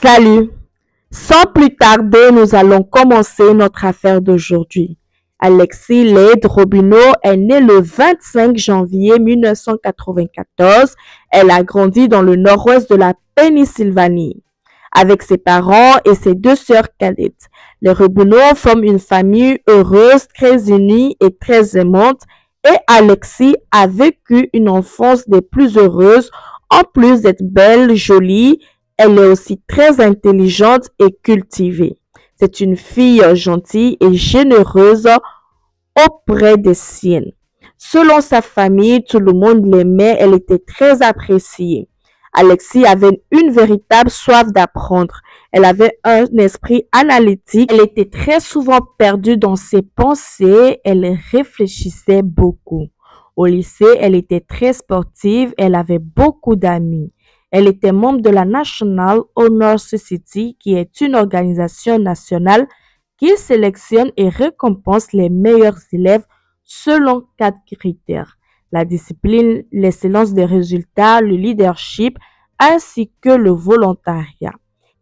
Salut! Sans plus tarder, nous allons commencer notre affaire d'aujourd'hui. Alexis Lade Robineau est née le 25 janvier 1994. Elle a grandi dans le nord-ouest de la Pennsylvanie avec ses parents et ses deux sœurs cadettes. Les Robineau forment une famille heureuse, très unie et très aimante, et Alexis a vécu une enfance des plus heureuses. En plus d'être belle, jolie, elle est aussi très intelligente et cultivée. C'est une fille gentille et généreuse auprès des siennes. Selon sa famille, tout le monde l'aimait, elle était très appréciée. Alexis avait une véritable soif d'apprendre. Elle avait un esprit analytique. Elle était très souvent perdue dans ses pensées. Elle réfléchissait beaucoup. Au lycée, elle était très sportive. Elle avait beaucoup d'amis. Elle était membre de la National Honor Society, qui est une organisation nationale qui sélectionne et récompense les meilleurs élèves selon 4 critères: la discipline, l'excellence des résultats, le leadership, ainsi que le volontariat.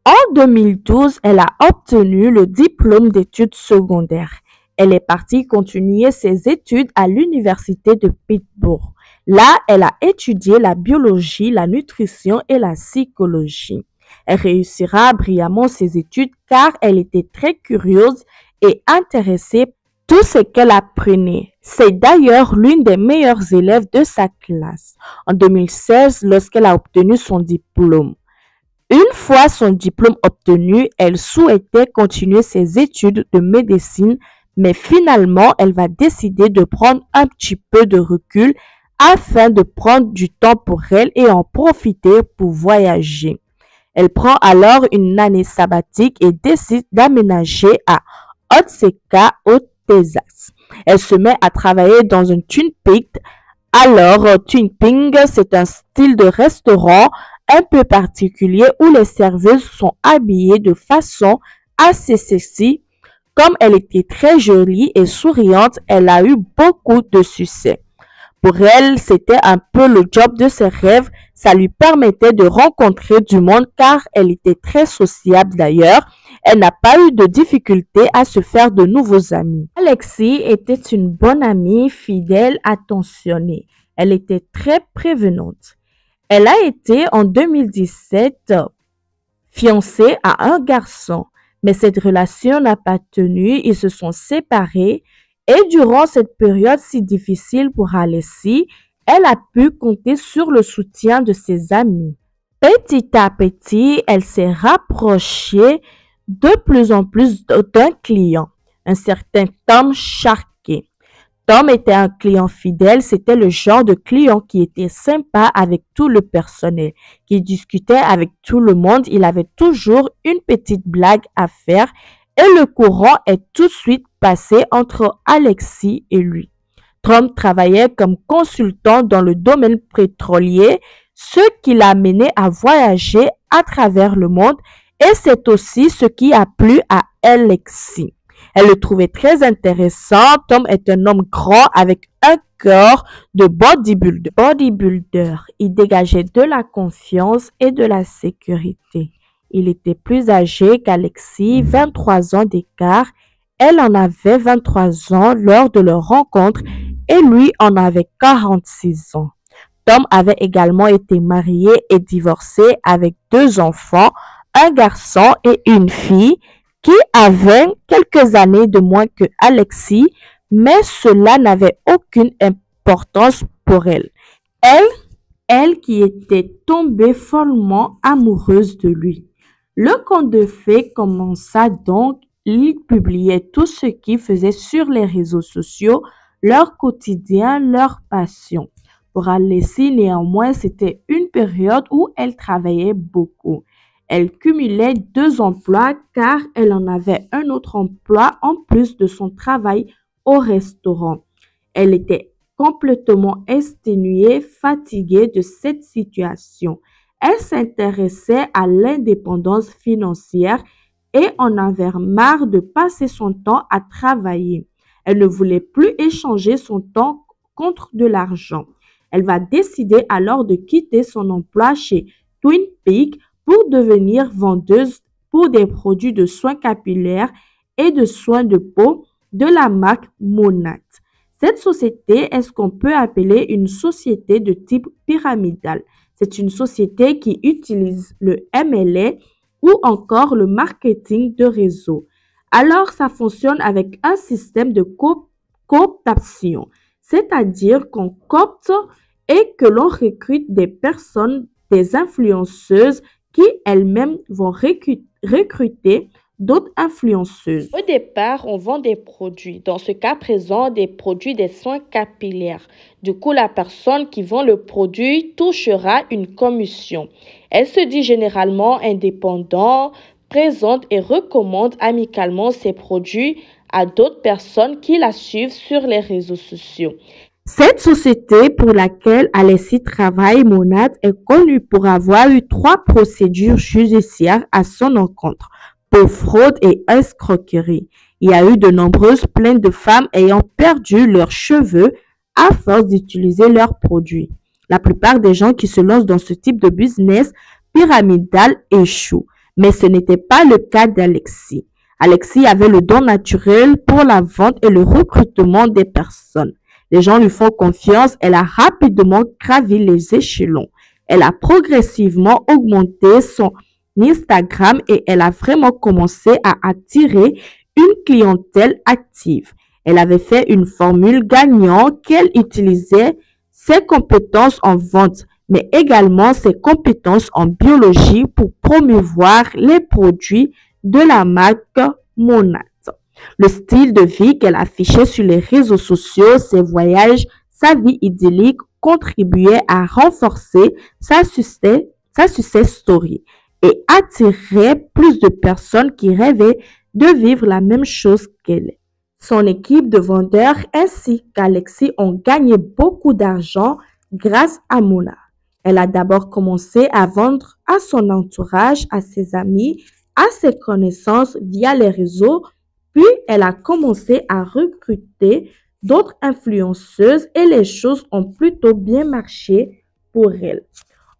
En 2012, elle a obtenu le diplôme d'études secondaires. Elle est partie continuer ses études à l'université de Pittsburgh. Là, elle a étudié la biologie, la nutrition et la psychologie. Elle réussira brillamment ses études car elle était très curieuse et intéressée par tout ce qu'elle apprenait. C'est d'ailleurs l'une des meilleures élèves de sa classe. En 2016, lorsqu'elle a obtenu son diplôme. Une fois son diplôme obtenu, elle souhaitait continuer ses études de médecine, mais finalement, elle va décider de prendre un petit peu de recul afin de prendre du temps pour elle et en profiter pour voyager. Elle prend alors une année sabbatique et décide d'aménager à Otsuka, au Texas. Elle se met à travailler dans un Twin Peaks. Alors, Twin Peaks, c'est un style de restaurant un peu particulier où les serveuses sont habillées de façon assez sexy. Comme elle était très jolie et souriante, elle a eu beaucoup de succès. Pour elle, c'était un peu le job de ses rêves. Ça lui permettait de rencontrer du monde car elle était très sociable d'ailleurs. Elle n'a pas eu de difficulté à se faire de nouveaux amis. Alexis était une bonne amie, fidèle, attentionnée. Elle était très prévenante. Elle a été en 2017 fiancée à un garçon, mais cette relation n'a pas tenu, ils se sont séparés et durant cette période si difficile pour Alexis, elle a pu compter sur le soutien de ses amis. Petit à petit, elle s'est rapprochée de plus en plus d'un client, un certain Tom Sharkey. Tom était un client fidèle, c'était le genre de client qui était sympa avec tout le personnel, qui discutait avec tout le monde, il avait toujours une petite blague à faire et le courant est tout de suite passé entre Alexis et lui. Tom travaillait comme consultant dans le domaine pétrolier, ce qui l'a mené à voyager à travers le monde et c'est aussi ce qui a plu à Alexis. Elle le trouvait très intéressant. Tom est un homme grand avec un corps de bodybuilder. Il dégageait de la confiance et de la sécurité. Il était plus âgé qu'Alexis, 23 ans d'écart. Elle en avait 23 ans lors de leur rencontre et lui en avait 46 ans. Tom avait également été marié et divorcé avec 2 enfants, un garçon et une fille, qui avait quelques années de moins que Alexis, mais cela n'avait aucune importance pour elle. Elle qui était tombée follement amoureuse de lui. Le conte de fées commença donc, ils publiaient tout ce qu'ils faisaient sur les réseaux sociaux, leur quotidien, leur passion. Pour Alexis, néanmoins, c'était une période où elle travaillait beaucoup. Elle cumulait 2 emplois car elle en avait un autre emploi en plus de son travail au restaurant. Elle était complètement exténuée, fatiguée de cette situation. Elle s'intéressait à l'indépendance financière et en avait marre de passer son temps à travailler. Elle ne voulait plus échanger son temps contre de l'argent. Elle va décider alors de quitter son emploi chez Twin Peaks pour devenir vendeuse pour des produits de soins capillaires et de soins de peau de la marque Monat. Cette société est ce qu'on peut appeler une société de type pyramidal. C'est une société qui utilise le MLA ou encore le marketing de réseau. Alors, ça fonctionne avec un système de cooptation, c'est-à-dire qu'on coopte et que l'on recrute des personnes, des influenceuses qui elles-mêmes vont recruter d'autres influenceuses. Au départ, on vend des produits. Dans ce cas présent, des produits des soins capillaires. Du coup, la personne qui vend le produit touchera une commission. Elle se dit généralement indépendante, présente et recommande amicalement ses produits à d'autres personnes qui la suivent sur les réseaux sociaux. Cette société pour laquelle Alexis travaille, Monat, est connue pour avoir eu 3 procédures judiciaires à son encontre pour fraude et escroquerie. Il y a eu de nombreuses plaintes de femmes ayant perdu leurs cheveux à force d'utiliser leurs produits. La plupart des gens qui se lancent dans ce type de business pyramidal échouent, mais ce n'était pas le cas d'Alexis. Alexis avait le don naturel pour la vente et le recrutement des personnes. Les gens lui font confiance, elle a rapidement gravi les échelons. Elle a progressivement augmenté son Instagram et elle a vraiment commencé à attirer une clientèle active. Elle avait fait une formule gagnante qu'elle utilisait ses compétences en vente, mais également ses compétences en biologie pour promouvoir les produits de la marque Monat. Le style de vie qu'elle affichait sur les réseaux sociaux, ses voyages, sa vie idyllique contribuaient à renforcer sa success story et attirait plus de personnes qui rêvaient de vivre la même chose qu'elle. Son équipe de vendeurs ainsi qu'Alexis ont gagné beaucoup d'argent grâce à Monat. Elle a d'abord commencé à vendre à son entourage, à ses amis, à ses connaissances via les réseaux, puis elle a commencé à recruter d'autres influenceuses et les choses ont plutôt bien marché pour elle.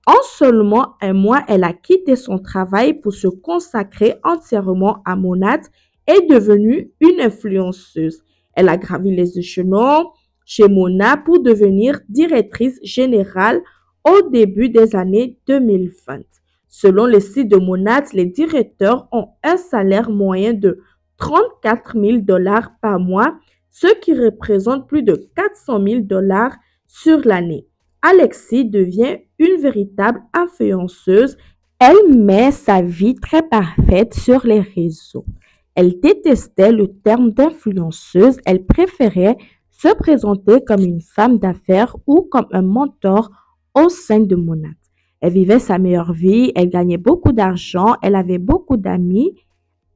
En seulement un mois, elle a quitté son travail pour se consacrer entièrement à Monat et est devenue une influenceuse. Elle a gravi les échelons chez Monat pour devenir directrice générale au début des années 2020. Selon le site de Monat, les directeurs ont un salaire moyen de 34 000 $ par mois, ce qui représente plus de 400 000 $ sur l'année. Alexis devient une véritable influenceuse. Elle met sa vie très parfaite sur les réseaux. Elle détestait le terme d'influenceuse. Elle préférait se présenter comme une femme d'affaires ou comme un mentor au sein de Monat. Elle vivait sa meilleure vie, elle gagnait beaucoup d'argent, elle avait beaucoup d'amis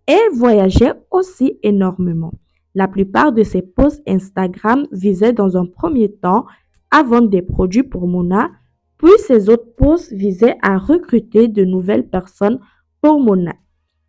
et voyageait aussi énormément. La plupart de ses posts Instagram visaient dans un premier temps à vendre des produits pour Monat, puis ses autres posts visaient à recruter de nouvelles personnes pour Monat.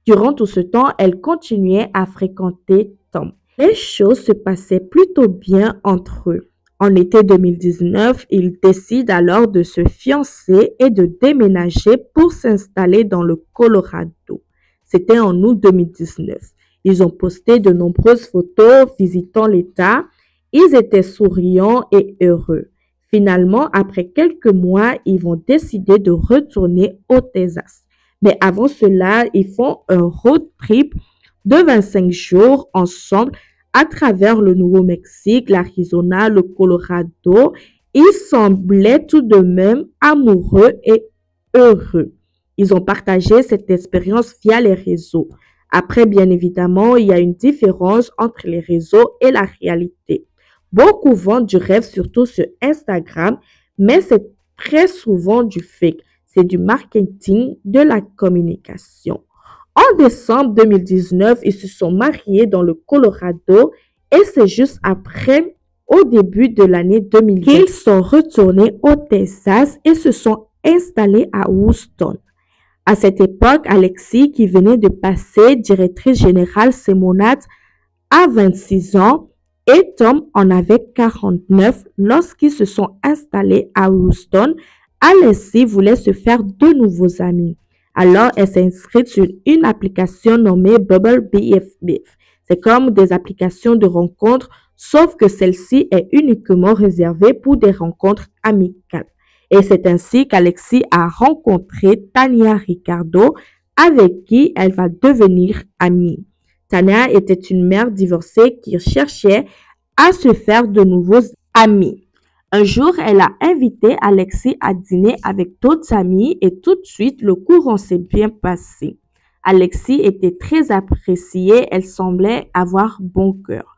Durant tout ce temps, elle continuait à fréquenter Tom. Les choses se passaient plutôt bien entre eux. En été 2019, ils décident alors de se fiancer et de déménager pour s'installer dans le Colorado. C'était en août 2019. Ils ont posté de nombreuses photos visitant l'État. Ils étaient souriants et heureux. Finalement, après quelques mois, ils vont décider de retourner au Texas. Mais avant cela, ils font un road trip de 25 jours ensemble à travers le Nouveau-Mexique, l'Arizona, le Colorado. Ils semblaient tout de même amoureux et heureux. Ils ont partagé cette expérience via les réseaux. Après, bien évidemment, il y a une différence entre les réseaux et la réalité. Beaucoup vendent du rêve, surtout sur Instagram, mais c'est très souvent du fake. C'est du marketing, de la communication. En décembre 2019, ils se sont mariés dans le Colorado et c'est juste après, au début de l'année 2020, qu'ils sont retournés au Texas et se sont installés à Houston. À cette époque, Alexis, qui venait de passer directrice générale chez Monat, a 26 ans et Tom en avait 49 lorsqu'ils se sont installés à Houston. Alexis voulait se faire de nouveaux amis. Alors, elle s'est inscrite sur une application nommée Bubble BFF. C'est comme des applications de rencontres, sauf que celle-ci est uniquement réservée pour des rencontres amicales. Et c'est ainsi qu'Alexis a rencontré Tania Ricardo, avec qui elle va devenir amie. Tania était une mère divorcée qui cherchait à se faire de nouveaux amis. Un jour, elle a invité Alexis à dîner avec d'autres amis et tout de suite, le courant s'est bien passé. Alexis était très appréciée, elle semblait avoir bon cœur.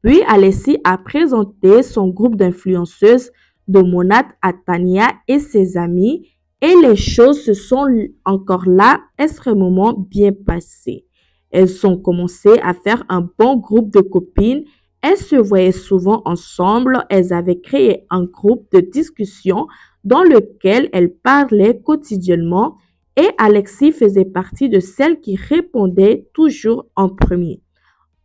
Puis, Alexis a présenté son groupe d'influenceuses de Monat à Tania et ses amis et les choses se sont encore là extrêmement bien passées. Elles ont commencé à faire un bon groupe de copines. Elles se voyaient souvent ensemble. Elles avaient créé un groupe de discussion dans lequel elles parlaient quotidiennement et Alexis faisait partie de celles qui répondaient toujours en premier.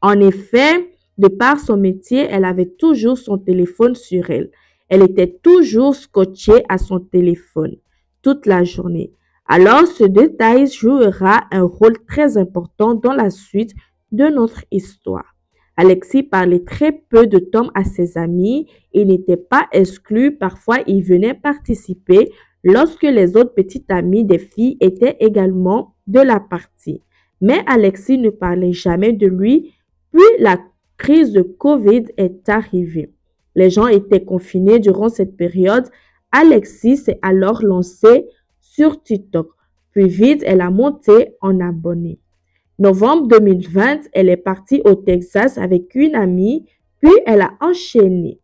En effet, de par son métier, elle avait toujours son téléphone sur elle. Elle était toujours scotchée à son téléphone toute la journée. Alors, ce détail jouera un rôle très important dans la suite de notre histoire. Alexis parlait très peu de temps à ses amis. Il n'était pas exclu. Parfois, il venait participer lorsque les autres petites amies des filles étaient également de la partie. Mais Alexis ne parlait jamais de lui. Puis la crise de Covid est arrivée. Les gens étaient confinés durant cette période. Alexis s'est alors lancée sur TikTok. Puis vite, elle a monté en abonnés. Novembre 2020, elle est partie au Texas avec une amie, puis elle a enchaîné.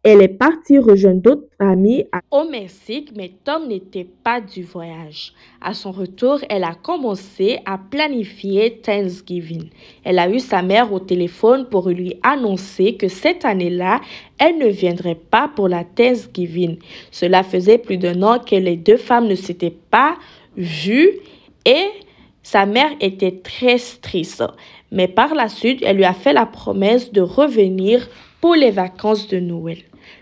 Elle est partie rejoindre d'autres amis au Mexique, mais Tom n'était pas du voyage. À son retour, elle a commencé à planifier Thanksgiving. Elle a eu sa mère au téléphone pour lui annoncer que cette année-là, elle ne viendrait pas pour la Thanksgiving. Cela faisait plus d'1 an que les deux femmes ne s'étaient pas vues et sa mère était très triste. Mais par la suite, elle lui a fait la promesse de revenir pour les vacances de Noël.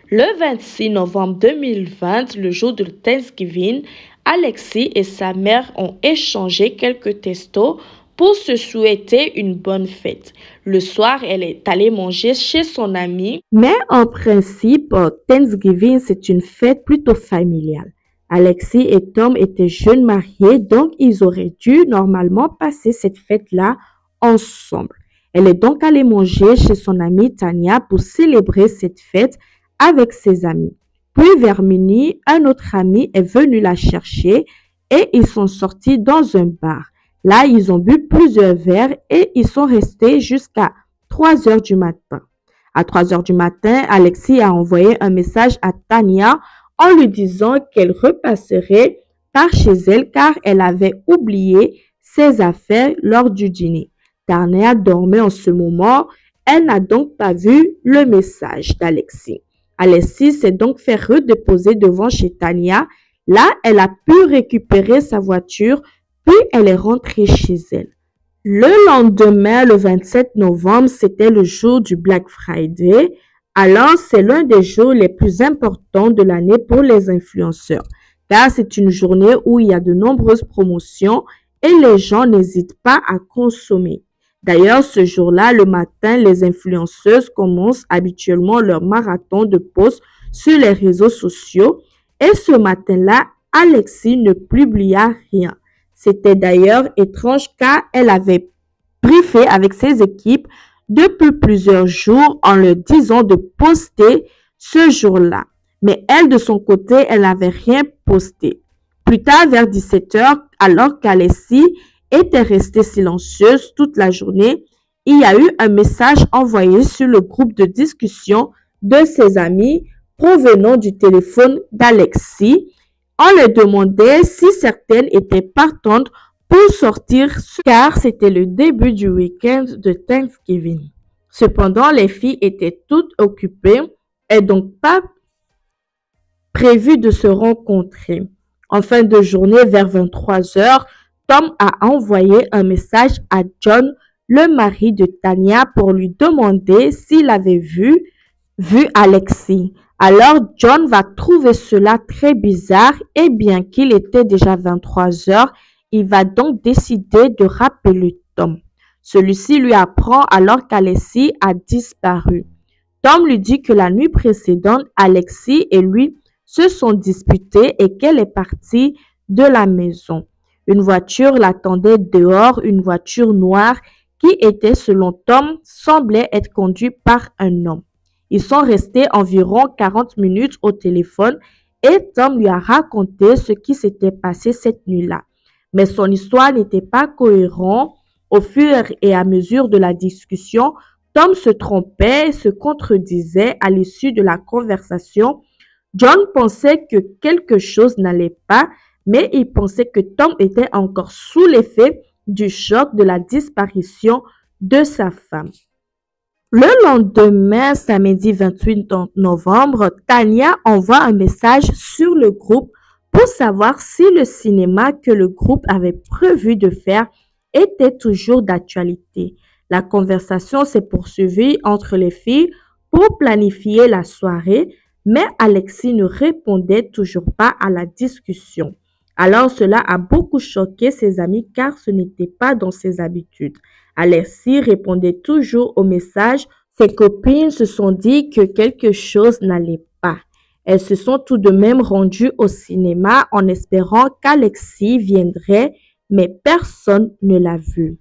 Le 26 novembre 2020, le jour de Thanksgiving, Alexis et sa mère ont échangé quelques textos pour se souhaiter une bonne fête. Le soir, elle est allée manger chez son amie. Mais en principe, Thanksgiving, c'est une fête plutôt familiale. Alexis et Tom étaient jeunes mariés, donc ils auraient dû normalement passer cette fête-là ensemble. Elle est donc allée manger chez son amie Tania pour célébrer cette fête avec ses amis. Puis vers minuit, un autre ami est venu la chercher et ils sont sortis dans un bar. Là, ils ont bu plusieurs verres et ils sont restés jusqu'à 3 heures du matin. À 3 heures du matin, Alexis a envoyé un message à Tania en lui disant qu'elle repasserait par chez elle car elle avait oublié ses affaires lors du dîner. Tania dormait en ce moment. Elle n'a donc pas vu le message d'Alexis. Alexis s'est donc fait redéposer devant chez Tania. Là, elle a pu récupérer sa voiture, puis elle est rentrée chez elle. Le lendemain, le 27 novembre, c'était le jour du Black Friday. Alors, c'est l'un des jours les plus importants de l'année pour les influenceurs, car c'est une journée où il y a de nombreuses promotions et les gens n'hésitent pas à consommer. D'ailleurs, ce jour-là, le matin, les influenceuses commencent habituellement leur marathon de posts sur les réseaux sociaux. Et ce matin-là, Alexis ne publia rien. C'était d'ailleurs étrange car elle avait briefé avec ses équipes depuis plusieurs jours en leur disant de poster ce jour-là. Mais elle, de son côté, elle n'avait rien posté. Plus tard, vers 17 heures, alors qu'Alexis était restée silencieuse toute la journée, il y a eu un message envoyé sur le groupe de discussion de ses amis provenant du téléphone d'Alexis. On leur demandait si certaines étaient partantes pour sortir car c'était le début du week-end de Thanksgiving. Cependant, les filles étaient toutes occupées et donc pas prévu de se rencontrer. En fin de journée, vers 23 heures, Tom a envoyé un message à John, le mari de Tania, pour lui demander s'il avait vu Alexis. Alors, John va trouver cela très bizarre et bien qu'il était déjà 23 heures, Il va donc décider de rappeler Tom. Celui-ci lui apprend alors qu'Alexis a disparu. Tom lui dit que la nuit précédente, Alexis et lui se sont disputés et qu'elle est partie de la maison. Une voiture l'attendait dehors, une voiture noire qui était, selon Tom, semblait être conduite par un homme. Ils sont restés environ 40 minutes au téléphone et Tom lui a raconté ce qui s'était passé cette nuit-là. Mais son histoire n'était pas cohérente. Au fur et à mesure de la discussion, Tom se trompait et se contredisait à l'issue de la conversation. John pensait que quelque chose n'allait pas, mais il pensait que Tom était encore sous l'effet du choc de la disparition de sa femme. Le lendemain, samedi 28 novembre, Tania envoie un message sur le groupe pour savoir si le cinéma que le groupe avait prévu de faire était toujours d'actualité. La conversation s'est poursuivie entre les filles pour planifier la soirée, mais Alexis ne répondait toujours pas à la discussion. Alors cela a beaucoup choqué ses amis car ce n'était pas dans ses habitudes. Alexis répondait toujours aux messages. Ses copines se sont dit que quelque chose n'allait pas. Elles se sont tout de même rendues au cinéma en espérant qu'Alexis viendrait, mais personne ne l'a vu.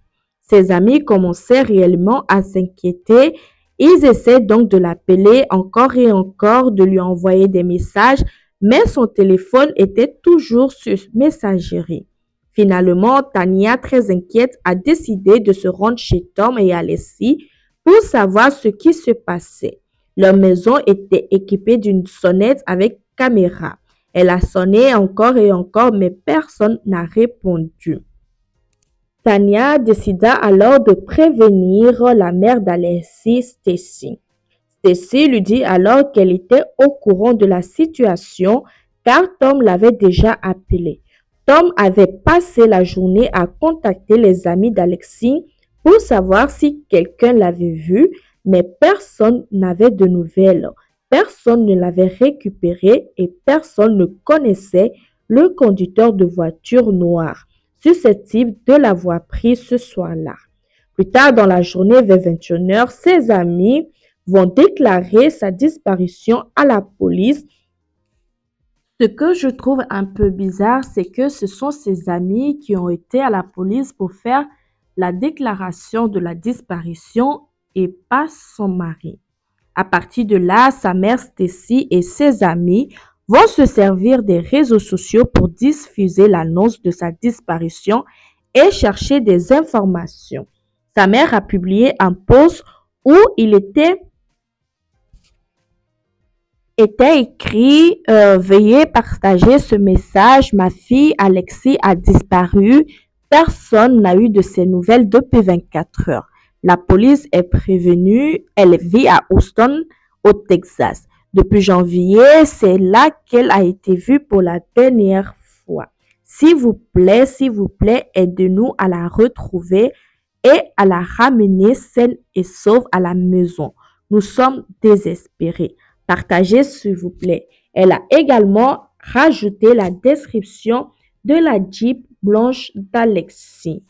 Ses amis commençaient réellement à s'inquiéter. Ils essaient donc de l'appeler encore et encore, de lui envoyer des messages, mais son téléphone était toujours sur messagerie. Finalement, Tania, très inquiète, a décidé de se rendre chez Tom et Alexis pour savoir ce qui se passait. Leur maison était équipée d'une sonnette avec caméra. Elle a sonné encore et encore, mais personne n'a répondu. Tania décida alors de prévenir la mère d'Alexis, Stacy. Stacy lui dit alors qu'elle était au courant de la situation car Tom l'avait déjà appelé. Tom avait passé la journée à contacter les amis d'Alexis pour savoir si quelqu'un l'avait vu, mais personne n'avait de nouvelles. Personne ne l'avait récupéré et personne ne connaissait le conducteur de voiture noire susceptible de l'avoir pris ce soir-là. Plus tard dans la journée, vers 21h, ses amis vont déclarer sa disparition à la police. Ce que je trouve un peu bizarre, c'est que ce sont ses amis qui ont été à la police pour faire la déclaration de la disparition et pas son mari. À partir de là, sa mère Stacy et ses amis vont se servir des réseaux sociaux pour diffuser l'annonce de sa disparition et chercher des informations. Sa mère a publié un post où il était écrit veuillez partager ce message, ma fille Alexis a disparu, personne n'a eu de ses nouvelles depuis 24 heures. La police est prévenue, elle vit à Houston, au Texas. Depuis janvier, c'est là qu'elle a été vue pour la dernière fois. S'il vous plaît, aidez-nous à la retrouver et à la ramener saine et sauve à la maison. Nous sommes désespérés. Partagez s'il vous plaît. Elle a également rajouté la description de la Jeep blanche d'Alexis.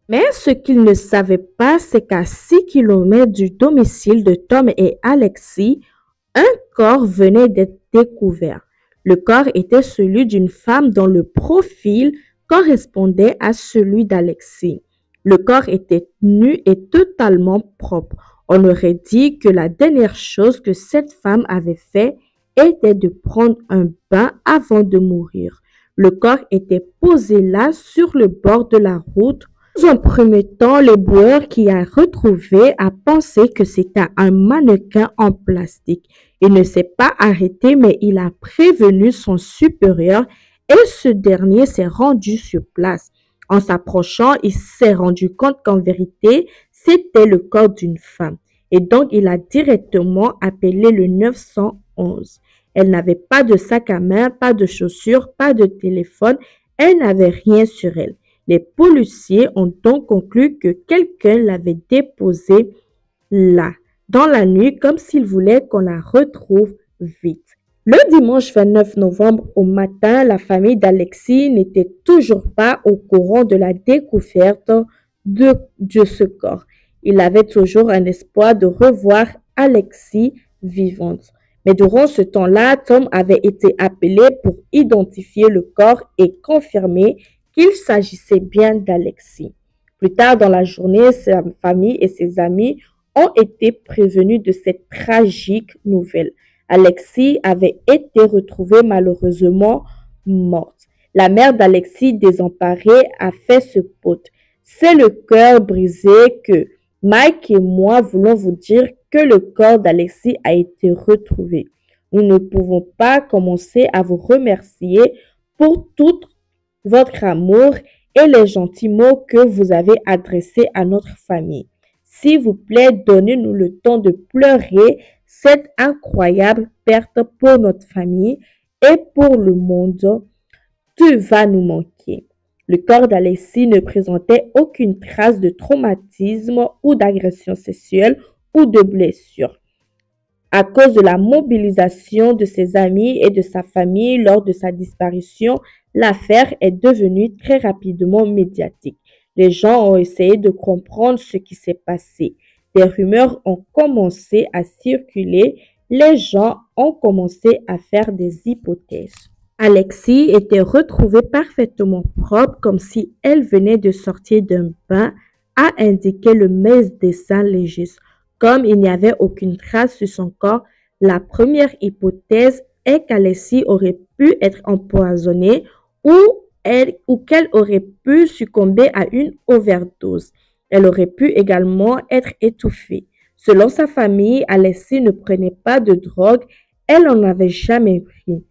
Mais ce qu'il ne savait pas, c'est qu'à 6 km du domicile de Tom et Alexis, un corps venait d'être découvert. Le corps était celui d'une femme dont le profil correspondait à celui d'Alexis. Le corps était nu et totalement propre. On aurait dit que la dernière chose que cette femme avait fait était de prendre un bain avant de mourir. Le corps était posé là sur le bord de la route. Dans un premier temps, l'éboueur qui a retrouvé a pensé que c'était un mannequin en plastique. Il ne s'est pas arrêté, mais il a prévenu son supérieur et ce dernier s'est rendu sur place. En s'approchant, il s'est rendu compte qu'en vérité, c'était le corps d'une femme. Et donc, il a directement appelé le 911. Elle n'avait pas de sac à main, pas de chaussures, pas de téléphone. Elle n'avait rien sur elle. Les policiers ont donc conclu que quelqu'un l'avait déposée là, dans la nuit, comme s'il voulait qu'on la retrouve vite. Le dimanche 29 novembre au matin, la famille d'Alexis n'était toujours pas au courant de la découverte de ce corps. Il avait toujours un espoir de revoir Alexis vivante. Mais durant ce temps-là, Tom avait été appelé pour identifier le corps et confirmer qu'il s'agissait bien d'Alexis. Plus tard dans la journée, sa famille et ses amis ont été prévenus de cette tragique nouvelle. Alexis avait été retrouvée malheureusement morte. La mère d'Alexis, désemparée, a fait ce post. C'est le cœur brisé que Mike et moi voulons vous dire que le corps d'Alexis a été retrouvé. Nous ne pouvons pas commencer à vous remercier pour tout votre amour et les gentils mots que vous avez adressés à notre famille. S'il vous plaît, donnez-nous le temps de pleurer cette incroyable perte pour notre famille et pour le monde. Tu vas nous manquer. Le corps d'Alexis ne présentait aucune trace de traumatisme ou d'agression sexuelle ou de blessure. À cause de la mobilisation de ses amis et de sa famille lors de sa disparition, l'affaire est devenue très rapidement médiatique. Les gens ont essayé de comprendre ce qui s'est passé. Des rumeurs ont commencé à circuler. Les gens ont commencé à faire des hypothèses. Alexis était retrouvée parfaitement propre, comme si elle venait de sortir d'un bain, a indiqué le médecin légiste. Comme il n'y avait aucune trace sur son corps, la première hypothèse est qu'Alexis aurait pu être empoisonnée ou qu'elle aurait pu succomber à une overdose. Elle aurait pu également être étouffée. Selon sa famille, Alexis ne prenait pas de drogue, elle n'en avait jamais pris.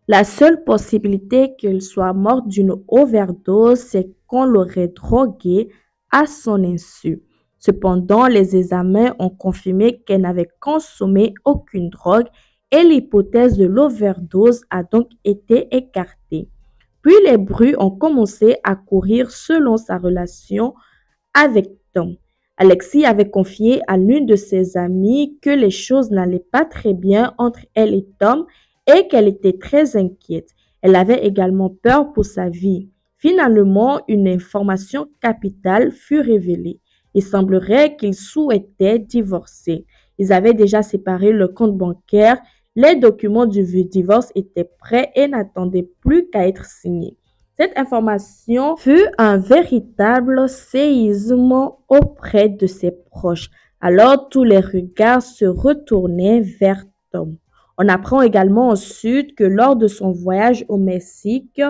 La seule possibilité qu'elle soit morte d'une overdose, c'est qu'on l'aurait droguée à son insu. Cependant, les examens ont confirmé qu'elle n'avait consommé aucune drogue et l'hypothèse de l'overdose a donc été écartée. Puis les bruits ont commencé à courir selon sa relation avec Tom. Alexis avait confié à l'une de ses amies que les choses n'allaient pas très bien entre elle et Tom et qu'elle était très inquiète. Elle avait également peur pour sa vie. Finalement, une information capitale fut révélée. Il semblerait qu'ils souhaitaient divorcer. Ils avaient déjà séparé le compte bancaire. Les documents du divorce étaient prêts et n'attendaient plus qu'à être signés. Cette information fut un véritable séisme auprès de ses proches. Alors, tous les regards se retournaient vers Tom. On apprend également ensuite que lors de son voyage au Mexique,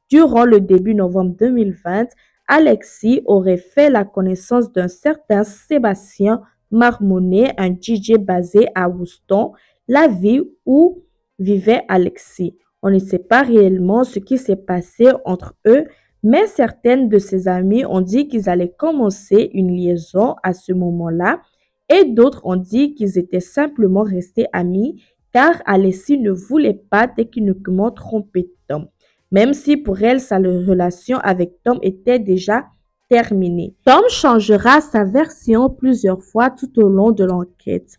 durant le début novembre 2020, Alexis aurait fait la connaissance d'un certain Sébastien Marmonnet, un DJ basé à Houston, la ville où vivait Alexis. On ne sait pas réellement ce qui s'est passé entre eux, mais certaines de ses amies ont dit qu'ils allaient commencer une liaison à ce moment-là et d'autres ont dit qu'ils étaient simplement restés amis car Alexis ne voulait pas techniquement tromper Tom, même si pour elle, sa relation avec Tom était déjà terminée. Tom changera sa version plusieurs fois tout au long de l'enquête.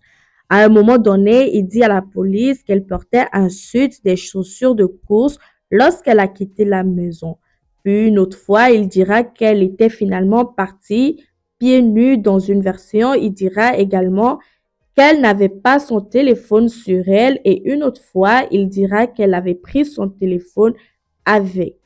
À un moment donné, il dit à la police qu'elle portait ensuite des chaussures de course lorsqu'elle a quitté la maison. Puis une autre fois, il dira qu'elle était finalement partie pieds nus. Dans une version, il dira également qu'elle n'avait pas son téléphone sur elle et une autre fois, il dira qu'elle avait pris son téléphone avec.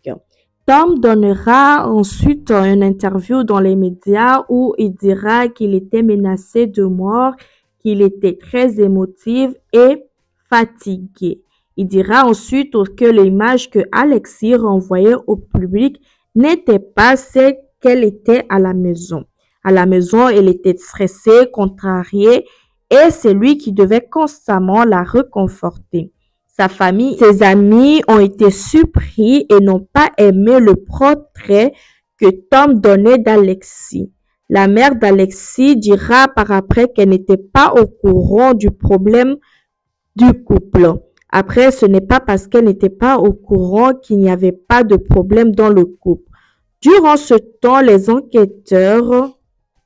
Tom donnera ensuite une interview dans les médias où il dira qu'il était menacé de mort, qu'il était très émotif et fatigué. Il dira ensuite que l'image que Alexis renvoyait au public n'était pas celle qu'elle était à la maison. À la maison, elle était stressée, contrariée et c'est lui qui devait constamment la réconforter. Sa famille, ses amis ont été surpris et n'ont pas aimé le portrait que Tom donnait d'Alexis. La mère d'Alexis dira par après qu'elle n'était pas au courant du problème du couple. Après, ce n'est pas parce qu'elle n'était pas au courant qu'il n'y avait pas de problème dans le couple. Durant ce temps, les enquêteurs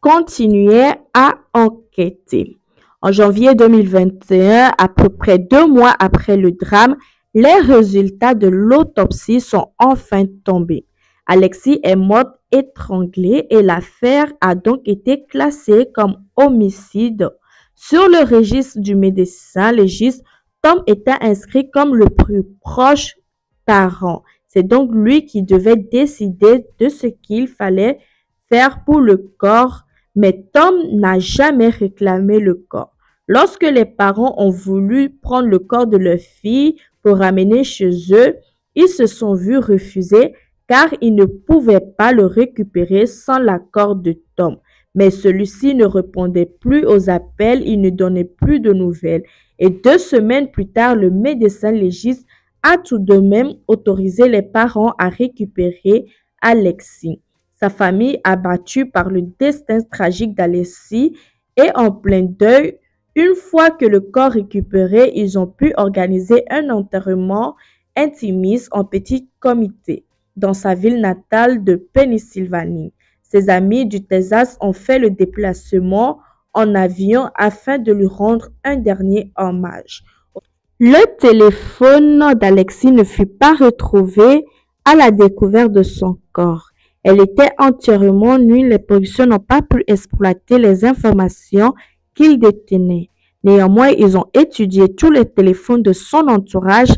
continuaient à enquêter. En janvier 2021, à peu près 2 mois après le drame, les résultats de l'autopsie sont enfin tombés. Alexis est morte étranglée et l'affaire a donc été classée comme homicide. Sur le registre du médecin légiste, Tom était inscrit comme le plus proche parent. C'est donc lui qui devait décider de ce qu'il fallait faire pour le corps, mais Tom n'a jamais réclamé le corps. Lorsque les parents ont voulu prendre le corps de leur fille pour ramener chez eux, ils se sont vus refuser car ils ne pouvaient pas le récupérer sans l'accord de Tom. Mais celui-ci ne répondait plus aux appels, il ne donnait plus de nouvelles. Et 2 semaines plus tard, le médecin légiste a tout de même autorisé les parents à récupérer Alexis. Sa famille, abattue par le destin tragique d'Alexis, est en plein deuil. Une fois que le corps récupéré, ils ont pu organiser un enterrement intimiste en petit comité dans sa ville natale de Pennsylvanie. Ses amis du Texas ont fait le déplacement en avion afin de lui rendre un dernier hommage. Le téléphone d'Alexis ne fut pas retrouvé à la découverte de son corps. Elle était entièrement nue. Les policiers n'ont pas pu exploiter les informations qu'il détenait. Néanmoins, ils ont étudié tous les téléphones de son entourage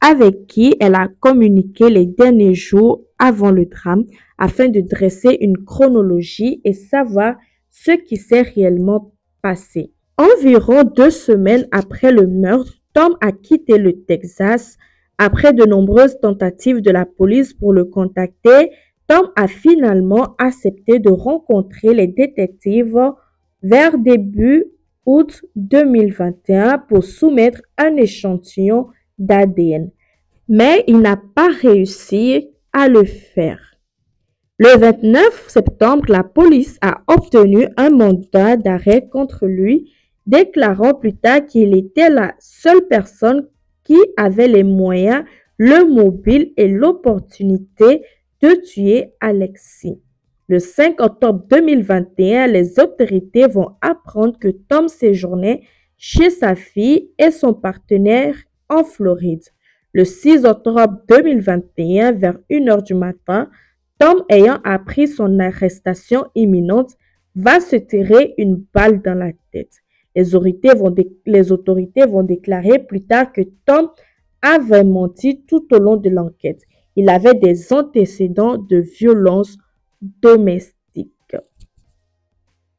avec qui elle a communiqué les derniers jours avant le drame afin de dresser une chronologie et savoir ce qui s'est réellement passé. Environ 2 semaines après le meurtre, Tom a quitté le Texas. Après de nombreuses tentatives de la police pour le contacter, Tom a finalement accepté de rencontrer les détectives vers début août 2021 pour soumettre un échantillon d'ADN. Mais il n'a pas réussi à le faire. Le 29 septembre, la police a obtenu un mandat d'arrêt contre lui, déclarant plus tard qu'il était la seule personne qui avait les moyens, le mobile et l'opportunité de tuer Alexis. Le 5 octobre 2021, les autorités vont apprendre que Tom séjournait chez sa fille et son partenaire en Floride. Le 6 octobre 2021, vers 1h du matin, Tom, ayant appris son arrestation imminente, va se tirer une balle dans la tête. Les autorités vont déclarer plus tard que Tom avait menti tout au long de l'enquête. Il avait des antécédents de violence domestique.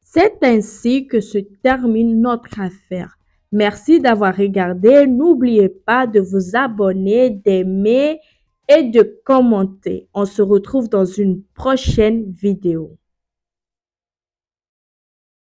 C'est ainsi que se termine notre affaire. Merci d'avoir regardé. N'oubliez pas de vous abonner, d'aimer et de commenter. On se retrouve dans une prochaine vidéo.